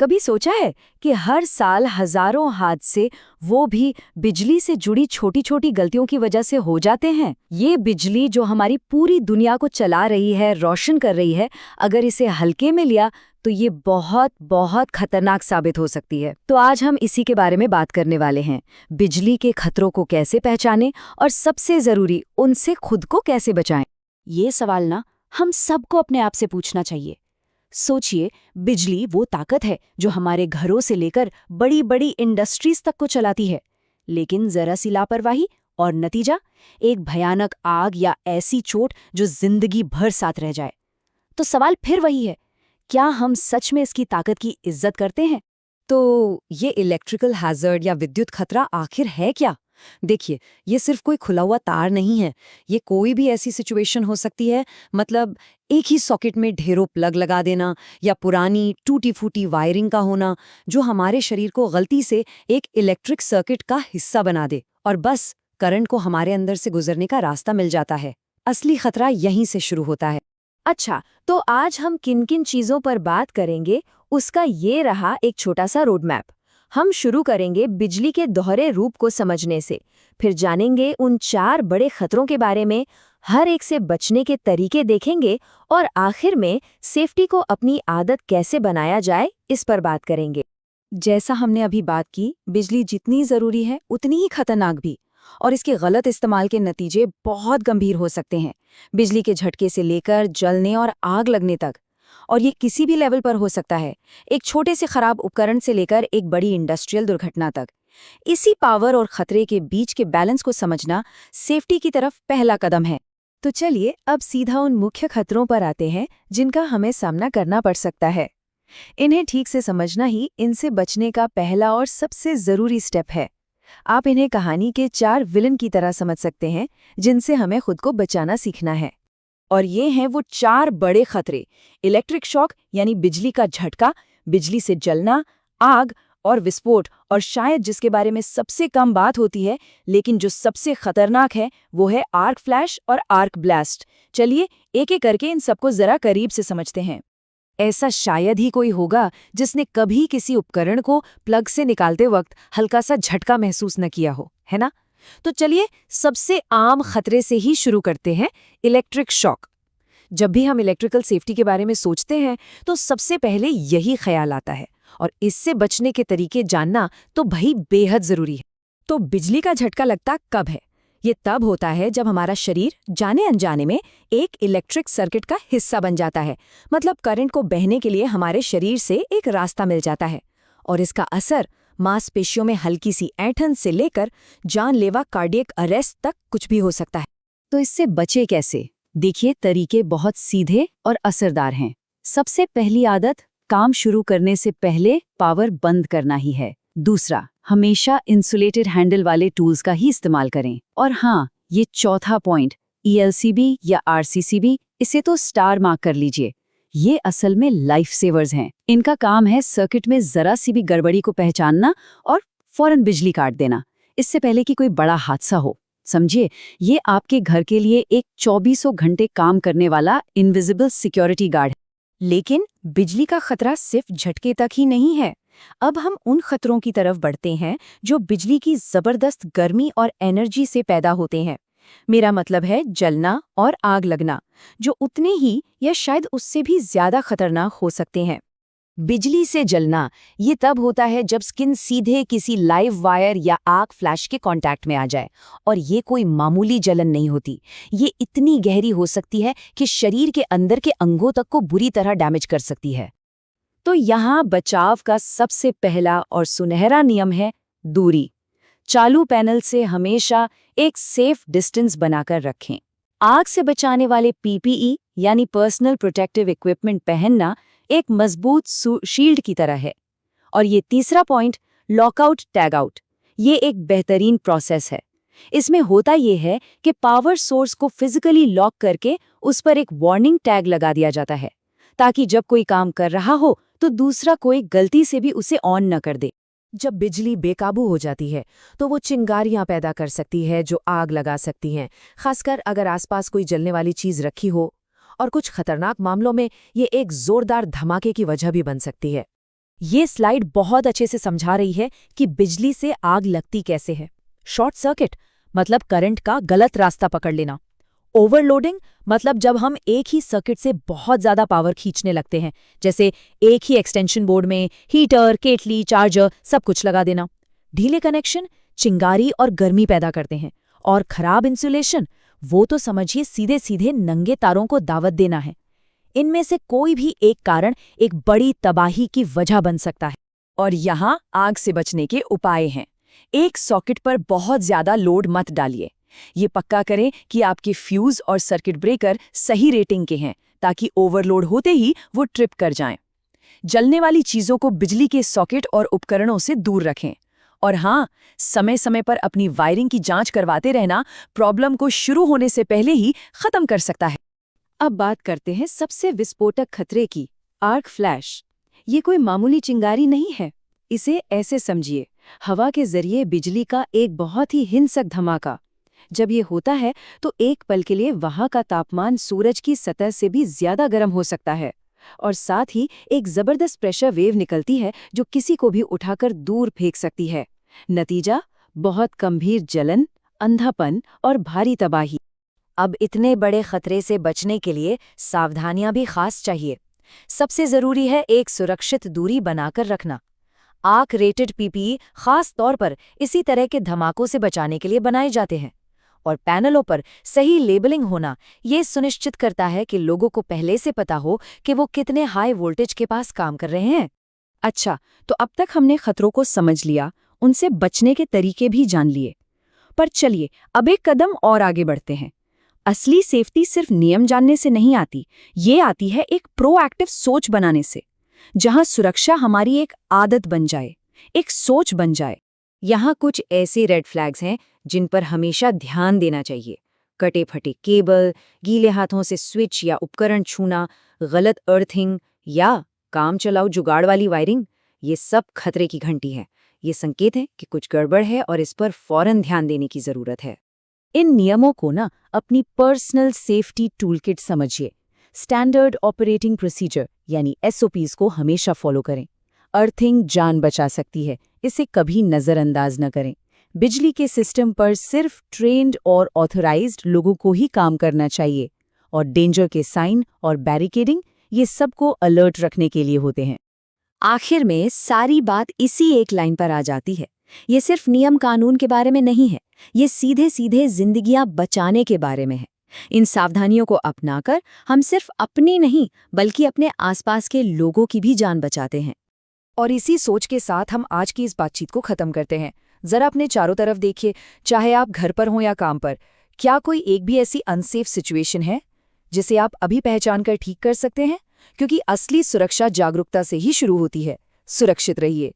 कभी सोचा है कि हर साल हजारों हादसे वो भी बिजली से जुड़ी छोटी छोटी गलतियों की वजह से हो जाते हैं। ये बिजली जो हमारी पूरी दुनिया को चला रही है, रोशन कर रही है, अगर इसे हल्के में लिया तो ये बहुत बहुत खतरनाक साबित हो सकती है। तो आज हम इसी के बारे में बात करने वाले हैं। बिजली के खतरों को कैसे पहचानें और सबसे जरूरी उनसे खुद को कैसे बचाएं। ये सवाल ना हम सबको अपने आप से पूछना चाहिए। सोचिए, बिजली वो ताकत है जो हमारे घरों से लेकर बड़ी बड़ी इंडस्ट्रीज तक को चलाती है, लेकिन जरा सी लापरवाही और नतीजा एक भयानक आग या ऐसी चोट जो जिंदगी भर साथ रह जाए। तो सवाल फिर वही है, क्या हम सच में इसकी ताकत की इज्जत करते हैं? तो ये इलेक्ट्रिकल हैजर्ड या विद्युत खतरा आखिर है क्या? देखिए, ये सिर्फ कोई खुला हुआ तार नहीं है। ये कोई भी ऐसी सिचुएशन हो सकती है, मतलब एक ही सॉकेट में ढेरों प्लग लगा देना या पुरानी टूटी फूटी वायरिंग का होना, जो हमारे शरीर को गलती से एक इलेक्ट्रिक सर्किट का हिस्सा बना दे और बस करंट को हमारे अंदर से गुजरने का रास्ता मिल जाता है। असली खतरा यहीं से शुरू होता है। अच्छा, तो आज हम किन किन चीजों पर बात करेंगे, उसका ये रहा एक छोटा सा रोड मैप। हम शुरू करेंगे बिजली के दोहरे रूप को समझने से, फिर जानेंगे उन 4 बड़े खतरों के बारे में, हर एक से बचने के तरीके देखेंगे और आखिर में सेफ्टी को अपनी आदत कैसे बनाया जाए, इस पर बात करेंगे। जैसा हमने अभी बात की, बिजली जितनी जरूरी है उतनी ही खतरनाक भी, और इसके गलत इस्तेमाल के नतीजे बहुत गंभीर हो सकते हैं। बिजली के झटके से लेकर जलने और आग लगने तक, और ये किसी भी लेवल पर हो सकता है, एक छोटे से खराब उपकरण से लेकर एक बड़ी इंडस्ट्रियल दुर्घटना तक। इसी पावर और खतरे के बीच के बैलेंस को समझना सेफ्टी की तरफ पहला कदम है। तो चलिए अब सीधा उन मुख्य खतरों पर आते हैं जिनका हमें सामना करना पड़ सकता है। इन्हें ठीक से समझना ही इनसे बचने का पहला और सबसे जरूरी स्टेप है। आप इन्हें कहानी के 4 विलन की तरह समझ सकते हैं जिनसे हमें खुद को बचाना सीखना है। और ये हैं वो 4 बड़े खतरे: इलेक्ट्रिक शॉक यानी बिजली का झटका, बिजली से जलना, आग और विस्फोट, और शायद जिसके बारे में सबसे कम बात होती है लेकिन जो सबसे खतरनाक है वो है आर्क फ्लैश और आर्क ब्लास्ट। चलिए एक एक करके इन सबको जरा करीब से समझते हैं। ऐसा शायद ही कोई होगा जिसने कभी किसी उपकरण को प्लग से निकालते वक्त हल्का सा झटका महसूस न किया हो, है ना? तो चलिए सबसे आम खतरे से ही शुरू करते हैं, इलेक्ट्रिक शॉक। जब भी हम इलेक्ट्रिकल सेफ्टी के बारे में सोचते हैं तो सबसे पहले यही ख्याल आता है, और इससे बचने के तरीके जानना तो भाई बेहद जरूरी है। तो बिजली का झटका लगता कब है? ये तब होता है जब हमारा शरीर जाने अनजाने में एक इलेक्ट्रिक सर्किट का हिस्सा बन जाता है, मतलब करंट को बहने के लिए हमारे शरीर से एक रास्ता मिल जाता है, और इसका असर मांसपेशियों में हल्की सी ऐंठन से लेकर जानलेवा कार्डियक अरेस्ट तक कुछ भी हो सकता है। तो इससे बचे कैसे? देखिए, तरीके बहुत सीधे और असरदार हैं। सबसे पहली आदत, काम शुरू करने से पहले पावर बंद करना ही है। दूसरा, हमेशा इंसुलेटेड हैंडल वाले टूल्स का ही इस्तेमाल करें। और हाँ, ये चौथा पॉइंट, ELCB या RCCB, इसे तो स्टार मार्क कर लीजिए। ये असल में लाइफ सेवर्स हैं। इनका काम है सर्किट में जरा सी भी गड़बड़ी को पहचानना और फौरन बिजली काट देना, इससे पहले कि कोई बड़ा हादसा हो। समझिए, ये आपके घर के लिए एक 24 घंटे काम करने वाला इनविजिबल सिक्योरिटी गार्ड है। लेकिन बिजली का खतरा सिर्फ झटके तक ही नहीं है। अब हम उन खतरों की तरफ बढ़ते हैं जो बिजली की जबरदस्त गर्मी और एनर्जी से पैदा होते हैं। मेरा मतलब है जलना और आग लगना, जो उतने ही या शायद उससे भी ज्यादा खतरनाक हो सकते हैं। बिजली से जलना ये तब होता है जब स्किन सीधे किसी लाइव वायर या आग फ्लैश के कांटेक्ट में आ जाए, और ये कोई मामूली जलन नहीं होती। ये इतनी गहरी हो सकती है कि शरीर के अंदर के अंगों तक को बुरी तरह डैमेज कर सकती है। तो यहाँ बचाव का सबसे पहला और सुनहरा नियम है दूरी। चालू पैनल से हमेशा एक सेफ डिस्टेंस बनाकर रखें। आग से बचाने वाले PPE यानी पर्सनल प्रोटेक्टिव इक्विपमेंट पहनना एक मजबूत शील्ड की तरह है। और ये तीसरा पॉइंट, लॉकआउट टैग आउट, ये एक बेहतरीन प्रोसेस है। इसमें होता ये है कि पावर सोर्स को फिजिकली लॉक करके उस पर एक वार्निंग टैग लगा दिया जाता है, ताकि जब कोई काम कर रहा हो तो दूसरा कोई गलती से भी उसे ऑन न कर दे। जब बिजली बेकाबू हो जाती है तो वो चिंगारियां पैदा कर सकती है जो आग लगा सकती हैं, खासकर अगर आसपास कोई जलने वाली चीज रखी हो, और कुछ खतरनाक मामलों में ये एक जोरदार धमाके की वजह भी बन सकती है। ये स्लाइड बहुत अच्छे से समझा रही है कि बिजली से आग लगती कैसे है। शॉर्ट सर्किट मतलब करंट का गलत रास्ता पकड़ लेना। ओवरलोडिंग मतलब जब हम एक ही सर्किट से बहुत ज्यादा पावर खींचने लगते हैं, जैसे एक ही एक्सटेंशन बोर्ड में हीटर, केटली, चार्जर सब कुछ लगा देना। ढीले कनेक्शन चिंगारी और गर्मी पैदा करते हैं, और खराब इंसुलेशन वो तो समझिए सीधे सीधे नंगे तारों को दावत देना है। इनमें से कोई भी एक कारण एक बड़ी तबाही की वजह बन सकता है। और यहाँ आग से बचने के उपाय हैं। एक सॉकेट पर बहुत ज्यादा लोड मत डालिए। ये पक्का करें कि आपके फ्यूज और सर्किट ब्रेकर सही रेटिंग के हैं, ताकि ओवरलोड होते ही वो ट्रिप कर जाएं। जलने वाली चीजों को बिजली के सॉकेट और उपकरणों से दूर रखें। और हाँ, समय समय पर अपनी वायरिंग की जांच करवाते रहना प्रॉब्लम को शुरू होने से पहले ही खत्म कर सकता है। अब बात करते हैं सबसे विस्फोटक खतरे की, आर्क फ्लैश। ये कोई मामूली चिंगारी नहीं है। इसे ऐसे समझिए, हवा के जरिए बिजली का एक बहुत ही हिंसक धमाका। जब ये होता है तो एक पल के लिए वहां का तापमान सूरज की सतह से भी ज्यादा गर्म हो सकता है, और साथ ही एक जबरदस्त प्रेशर वेव निकलती है जो किसी को भी उठाकर दूर फेंक सकती है। नतीजा, बहुत गंभीर जलन, अंधापन और भारी तबाही। अब इतने बड़े खतरे से बचने के लिए सावधानियां भी खास चाहिए। सबसे जरूरी है एक सुरक्षित दूरी बनाकर रखना। आर्क रेटेड पीपीई खास तौर पर इसी तरह के धमाकों से बचाने के लिए बनाए जाते हैं। और पैनलों पर सही लेबलिंग होना ये सुनिश्चित करता है कि लोगों को पहले से पता हो कि वो कितने हाई वोल्टेज के पास काम कर रहे हैं। अच्छा, तो अब तक हमने खतरों को समझ लिया, उनसे बचने के तरीके भी जान लिए। पर चलिए अब एक कदम और आगे बढ़ते हैं। असली सेफ्टी सिर्फ नियम जानने से नहीं आती, ये आती है एक प्रोएक्टिव सोच बनाने से, जहां सुरक्षा हमारी एक आदत बन जाए, एक सोच बन जाए। यहाँ कुछ ऐसे रेड फ्लैग्स हैं जिन पर हमेशा ध्यान देना चाहिए। कटे फटे केबल, गीले हाथों से स्विच या उपकरण छूना, गलत अर्थिंग या काम चलाऊ जुगाड़ वाली वायरिंग, ये सब खतरे की घंटी है। ये संकेत है कि कुछ गड़बड़ है और इस पर फौरन ध्यान देने की जरूरत है। इन नियमों को ना अपनी पर्सनल सेफ्टी टूलकिट समझिए। स्टैंडर्ड ऑपरेटिंग प्रोसीजर यानी SOPs को हमेशा फॉलो करें। अर्थिंग जान बचा सकती है, इसे कभी नज़रअंदाज न करें। बिजली के सिस्टम पर सिर्फ ट्रेन्ड और ऑथराइज्ड लोगों को ही काम करना चाहिए। और डेंजर के साइन और बैरिकेडिंग ये सबको अलर्ट रखने के लिए होते हैं। आखिर में सारी बात इसी एक लाइन पर आ जाती है। ये सिर्फ नियम कानून के बारे में नहीं है, ये सीधे सीधे जिंदगियां बचाने के बारे में है। इन सावधानियों को अपनाकर हम सिर्फ अपनी नहीं बल्कि अपने आसपास के लोगों की भी जान बचाते हैं। और इसी सोच के साथ हम आज की इस बातचीत को खत्म करते हैं। जरा अपने चारों तरफ देखिए, चाहे आप घर पर हों या काम पर, क्या कोई एक भी ऐसी अनसेफ सिचुएशन है जिसे आप अभी पहचान कर ठीक कर सकते हैं? क्योंकि असली सुरक्षा जागरूकता से ही शुरू होती है। सुरक्षित रहिए।